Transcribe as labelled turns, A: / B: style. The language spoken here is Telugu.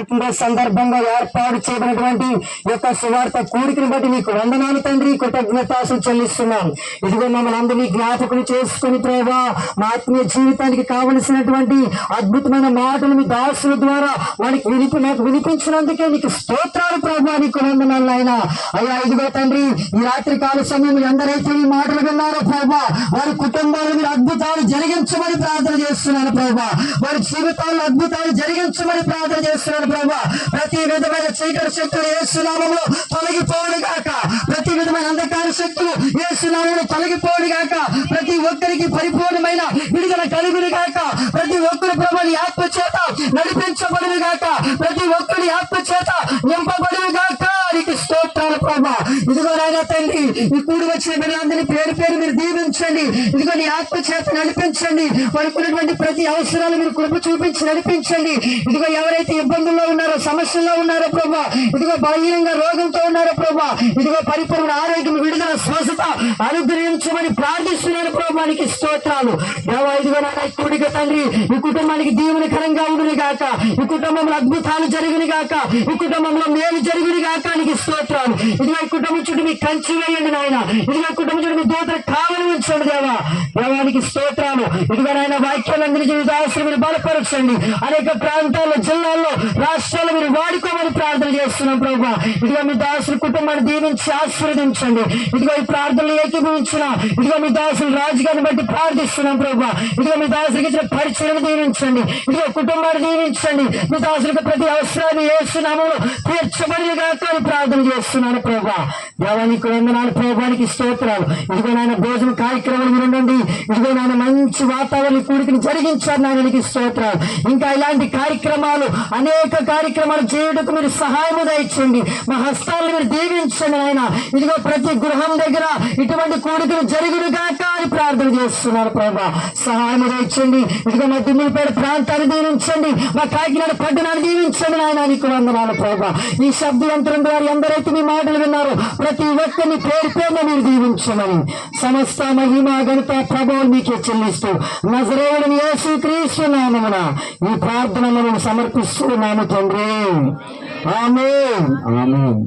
A: ఇప్పుడు సందర్భంగా ఏర్పాటు చేయబడినటువంటి యొక్క సువార్త కూడికను బట్టి నీకు వందనాలు తండ్రి, కృతజ్ఞతాసులు చెల్లిస్తున్నాం. ఇదిగో మమ్మల్ని అందరినీ జ్ఞాపకం చేసుకుని ప్రభా, మా ఆత్మీయ జీవితానికి కావలసినటువంటి అద్భుతమైన మాటలు మీ దాసుల ద్వారా నాకు వినిపించినందుకే నీకు స్తోత్రాలు ప్రభా, నీకు వందనాలు ఆయన. అయ్యా ఇదిగో తండ్రి, ఈ రాత్రి కాల సమయం ఎందరైతే ఈ మాటలు విన్నారో ప్రభా, వారి కుటుంబాలు మీరు అద్భుతాలు జరిగించమని ప్రార్థన చేస్తున్నాను ప్రభా, వారి జీవితాల్లో అద్భుతాలు జరిగించమని ప్రార్థన చేస్తున్నాను ప్రభా. ప్రతి విధమైన చీకటి శక్తులు యేసు నామములో తొలగిపోవును గాక, ప్రతి విధమైన అంధకార శక్తులు యేసు నామములో తొలగిపోవును గాక, ప్రతి ఒక్కరికి పరిపూర్ణమైన విడుదల కలుగును గాక, ప్రతి ఒక్కరి ప్రభుని ఆత్మ చేత నడిపించబడును గాక, ప్రతి ఒక్కరి ఆత్మ చేత నింపబడును గాక. నీకు స్తోత్రాలు ప్రభా. ఇదిగో నాయన తండ్రి, ఈ కూడి వచ్చిన బిడ్డలందరినీ పేరు పేరు మీరు దీవించండి. ఇదిగో నీ ఆత్మ చేత నడిపించండి. వారికి ఉన్నటువంటి ప్రతి అవసరాలు మీరు కృప చూపించి నడిపించండి. ఇదిగో ఎవరైతే ఇబ్బందుల్లో ఉన్నారో, సమస్యల్లో ఉన్నారో ప్రభా, ఇదిగో బలహీనంగా రోగంతో ఉన్నారో ప్రభా, ఇదిగో పరిపూర్ణ ఆరోగ్యం, విడుదల, స్వస్థత అనుగ్రహించమని ప్రార్థిస్తున్నాను ప్రభా. నీకు స్తోత్రాలు దేవా. ఇదిగో నాయన కూడిక తండ్రి, ఈ కుటుంబానికి దీవెనకరంగా ఉండును గాక, ఈ కుటుంబంలో అద్భుతాలు జరుగును గాక, ఈ కుటుంబంలో మేలు జరుగును గాక. నీకు స్తోత్రాలు. ఇదిగో ఈ కుటుంబం చుట్టూ మీకు కంచి వేయండి నాయన, ఇదిగో కుటుంబం చుట్టూ మీ దూతలు కావలి ఉంచండి దేవా. దేవానికి స్తోత్రాలు. ఇదిగో నాయన వాక్యాలందరి జీవితావసరం మీరు బలపరచండి. అనేక ప్రాంతాల్లో, జిల్లాల్లో, రాష్ట్రాల్లో మీరు వాడుకోమని ప్రార్థన చేస్తున్నాం ప్రభా. ఇదిగో మీ దాసుల కుటుంబాన్ని దీవించి ఆశీర్వదించండి. ఇదిగో ఈ ప్రార్థనలు ఏకీభవించిన ఇదిగో మీ దాసులు రాజుగారిని బట్టి ప్రార్థిస్తున్నాం ప్రభా. ఇదిగో మీ దాసులకు ఇచ్చిన పరిచయం దీవించండి. ఇదిగో కుటుంబాన్ని దీవించండి. మీ దాసులకు ప్రతి అవసరాన్ని యేసు నామములో తీర్చబడిన గాక అని ప్రార్థన చేస్తున్నాను ప్రభా. దేవానికి వందనాలు ప్రభానికి స్తోత్రాలు. ఇదిగో నాయన భోజన కార్యక్రమాలు మీరు ఉండండి. ఇదిగో నాయన మంచి వాతావరణ కూడికని జరిగించారు నాయనకి స్తోత్రాలు. ఇంకా ఇలాంటి కార్యక్రమాలు, అనేక కార్యక్రమాలు చేయడానికి మీరు సహాయము దయచండి. మా హస్తాలను మీరు దీవించండి నాయన. ఇదిగో ప్రతి గృహం దగ్గర ఇటువంటి కూడికలు జరుగును గాక అని ప్రార్థన చేస్తున్నారు ప్రభా. సహాయము దయచండి. ఇదిగో మా దిమ్మిపేట ప్రాంతాన్ని దీవించండి, మా కాకినాడ పట్టణాన్ని దీవించండి నాయన. నీకు వందనాలు ప్రభా. ఈ శబ్ద యంత్రం ద్వారా ఎందరైతే మీ మాటలు విన్నారో ప్రతి ఒక్కరిని పేరు పేరున మీరు దీవించమని సమస్త మహిమ, ఘనత, ప్రభావం మీకే చెల్లిస్తూ నజరేయుడైన యేసుక్రీస్తు నామమున ఈ ప్రార్థన మనం సమర్పిస్తున్నాము తండ్రి. ఆమేన్. ఆమేన్.